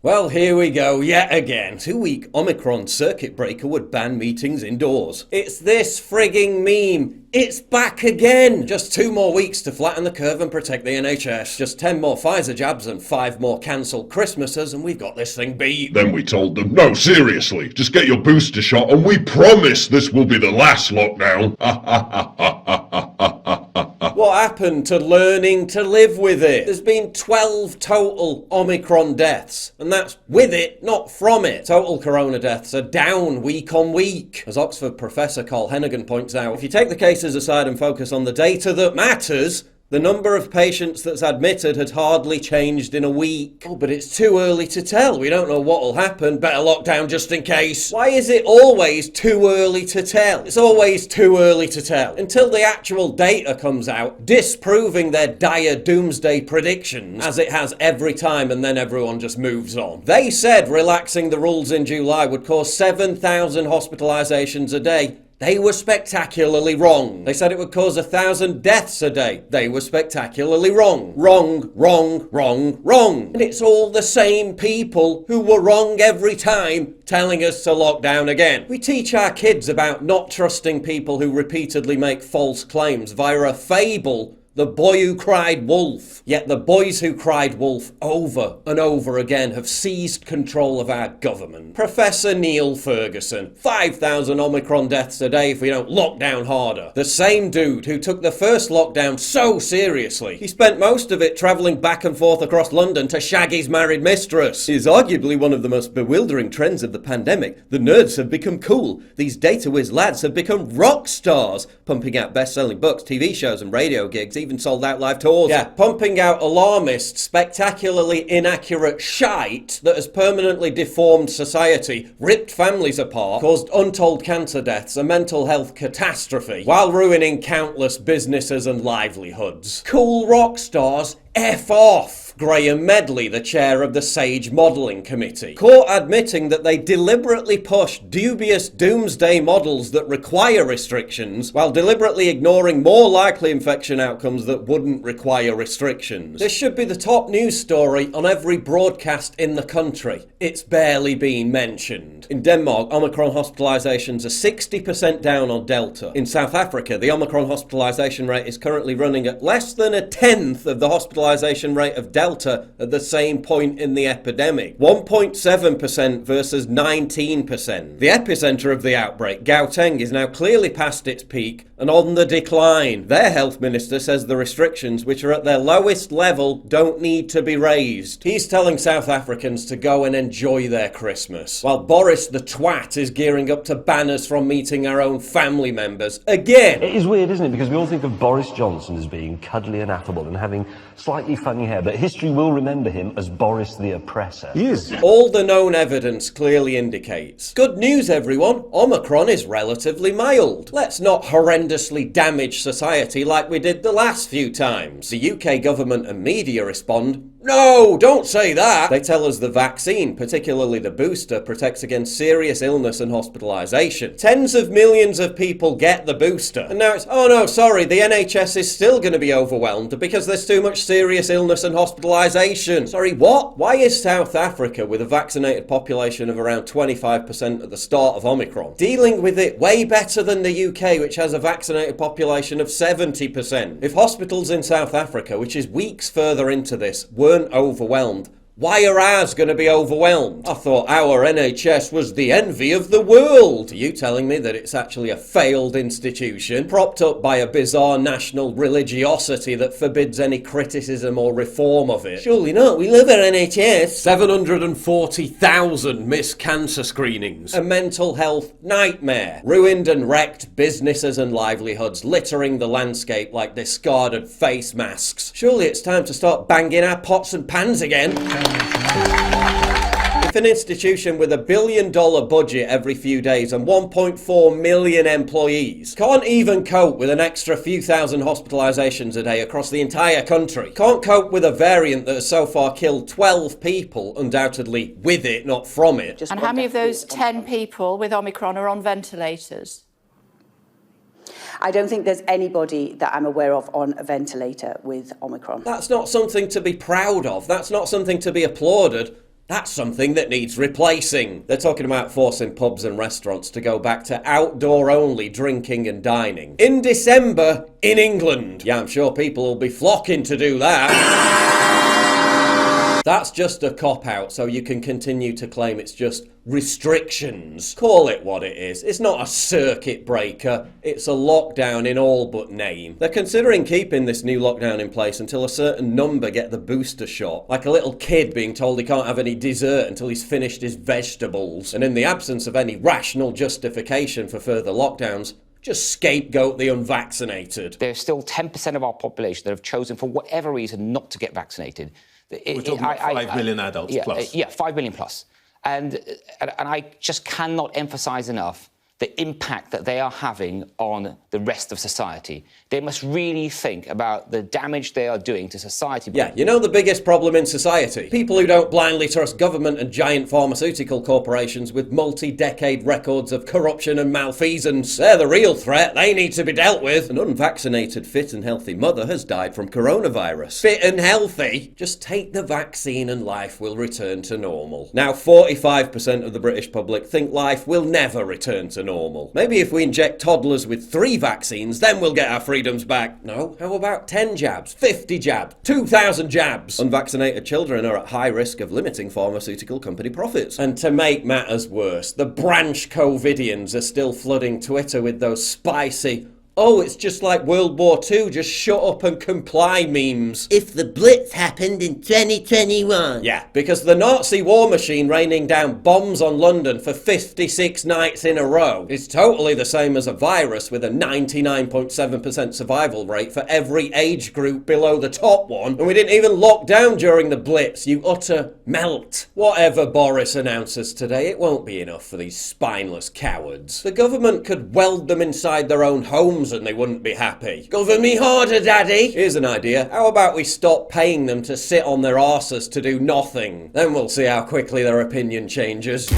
Well, here we go, yet again. 2-week Omicron circuit breaker would ban meetings indoors. It's this frigging meme. It's back again! Just 2 more weeks to flatten the curve and protect the NHS. Just 10 more Pfizer jabs and 5 more cancelled Christmases and we've got this thing beat. Then we told them, no, seriously, just get your booster shot and we promise this will be the last lockdown. What happened to learning to live with it? There's been 12 total Omicron deaths, and that's with it, not from it. Total corona deaths are down week on week. As Oxford professor Carl Hennigan points out, if you take the cases aside and focus on the data that matters, the number of patients that's admitted had hardly changed in a week. Oh, but it's too early to tell. We don't know what'll happen. Better lock down just in case. Why is it always too early to tell? It's always too early to tell. Until the actual data comes out, disproving their dire doomsday predictions, as it has every time, and then everyone just moves on. They said relaxing the rules in July would cause 7,000 hospitalizations a day. They were spectacularly wrong. They said it would cause 1,000 deaths a day. They were spectacularly wrong. Wrong, wrong, wrong, wrong. And it's all the same people who were wrong every time telling us to lock down again. We teach our kids about not trusting people who repeatedly make false claims via a fable. The boy who cried wolf. Yet the boys who cried wolf over and over again have seized control of our government. Professor Neil Ferguson. 5,000 Omicron deaths a day if we don't lock down harder. The same dude who took the first lockdown so seriously. He spent most of it travelling back and forth across London to shag his married mistress. It is arguably one of the most bewildering trends of the pandemic. The nerds have become cool. These data whiz lads have become rock stars, pumping out best-selling books, TV shows and radio gigs, even sold out live tours. Yeah, pumping out alarmist, spectacularly inaccurate shite that has permanently deformed society, ripped families apart, caused untold cancer deaths, a mental health catastrophe, while ruining countless businesses and livelihoods. Cool rock stars, F off! Graham Medley, the chair of the SAGE Modelling Committee. Caught admitting that they deliberately pushed dubious doomsday models that require restrictions, while deliberately ignoring more likely infection outcomes that wouldn't require restrictions. This should be the top news story on every broadcast in the country. It's barely been mentioned. In Denmark, Omicron hospitalizations are 60% down on Delta. In South Africa, the Omicron hospitalization rate is currently running at less than 1/10 of the hospitalization rate of Delta at the same point in the epidemic. 1.7% versus 19%. The epicenter of the outbreak, Gauteng, is now clearly past its peak and on the decline. Their health minister says the restrictions, which are at their lowest level, don't need to be raised. He's telling South Africans to go and enjoy their Christmas, while Boris the twat is gearing up to ban us from meeting our own family members again. It is weird, isn't it? Because we all think of Boris Johnson as being cuddly and affable and having slightly funny hair, but history will remember him as Boris the Oppressor. He is. All the known evidence clearly indicates. Good news, everyone. Omicron is relatively mild. Let's not horrendously damage society like we did the last few times. The UK government and media respond, no, don't say that. They tell us the vaccine, particularly the booster, protects against serious illness and hospitalisation. Tens of millions of people get the booster. And now it's, oh no, sorry, the NHS is still going to be overwhelmed because there's too much serious illness and hospitalisation. Sorry, what? Why is South Africa, with a vaccinated population of around 25% at the start of Omicron, dealing with it way better than the UK, which has a vaccinated population of 70%? If hospitals in South Africa, which is weeks further into this, weren't overwhelmed, why are ours going to be overwhelmed? I thought our NHS was the envy of the world. Are you telling me that it's actually a failed institution, propped up by a bizarre national religiosity that forbids any criticism or reform of it? Surely not, we love our NHS. 740,000 missed cancer screenings. A mental health nightmare. Ruined and wrecked businesses and livelihoods, littering the landscape like discarded face masks. Surely it's time to start banging our pots and pans again. If an institution with $1 billion budget every few days and 1.4 million employees can't even cope with an extra few thousand hospitalizations a day across the entire country, can't cope with a variant that has so far killed 12 people, undoubtedly with it, not from it. And how many of those 10 people with Omicron are on ventilators? I don't think there's anybody that I'm aware of on a ventilator with Omicron. That's not something to be proud of. That's not something to be applauded. That's something that needs replacing. They're talking about forcing pubs and restaurants to go back to outdoor-only drinking and dining. In December, in England. Yeah, I'm sure people will be flocking to do that. That's just a cop-out, so you can continue to claim it's just restrictions. Call it what it is. It's not a circuit breaker. It's a lockdown in all but name. They're considering keeping this new lockdown in place until a certain number get the booster shot. Like a little kid being told he can't have any dessert until he's finished his vegetables. And in the absence of any rational justification for further lockdowns, just scapegoat the unvaccinated. There's still 10% of our population that have chosen for whatever reason not to get vaccinated. We're talking about 5 million adults plus. Yeah, 5 million plus. And I just cannot emphasize enough the impact that they are having on the rest of society. They must really think about the damage they are doing to society. Yeah, you know the biggest problem in society? People who don't blindly trust government and giant pharmaceutical corporations with multi-decade records of corruption and malfeasance. They're the real threat. They need to be dealt with. An unvaccinated, fit and healthy mother has died from coronavirus. Fit and healthy? Just take the vaccine and life will return to normal. Now, 45% of the British public think life will never return to normal. Maybe if we inject toddlers with 3 vaccines, then we'll get our freedoms back. No, how about 10 jabs, 50 jabs, 2,000 jabs? Unvaccinated children are at high risk of limiting pharmaceutical company profits. And to make matters worse, the branch COVIDians are still flooding Twitter with those spicy, "Oh, it's just like World War II, just shut up and comply" memes. If the Blitz happened in 2021. Yeah, because the Nazi war machine raining down bombs on London for 56 nights in a row is totally the same as a virus with a 99.7% survival rate for every age group below the top one. And we didn't even lock down during the Blitz, you utter melt. Whatever Boris announces today, it won't be enough for these spineless cowards. The government could weld them inside their own homes and they wouldn't be happy. Govern me harder, Daddy! Here's an idea. How about we stop paying them to sit on their arses to do nothing? Then we'll see how quickly their opinion changes.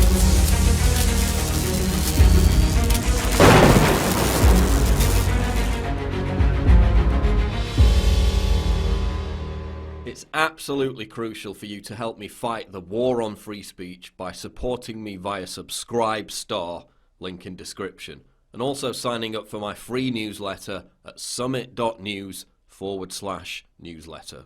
It's absolutely crucial for you to help me fight the war on free speech by supporting me via Subscribe Star, link in description. And also signing up for my free newsletter at summit.news/newsletter.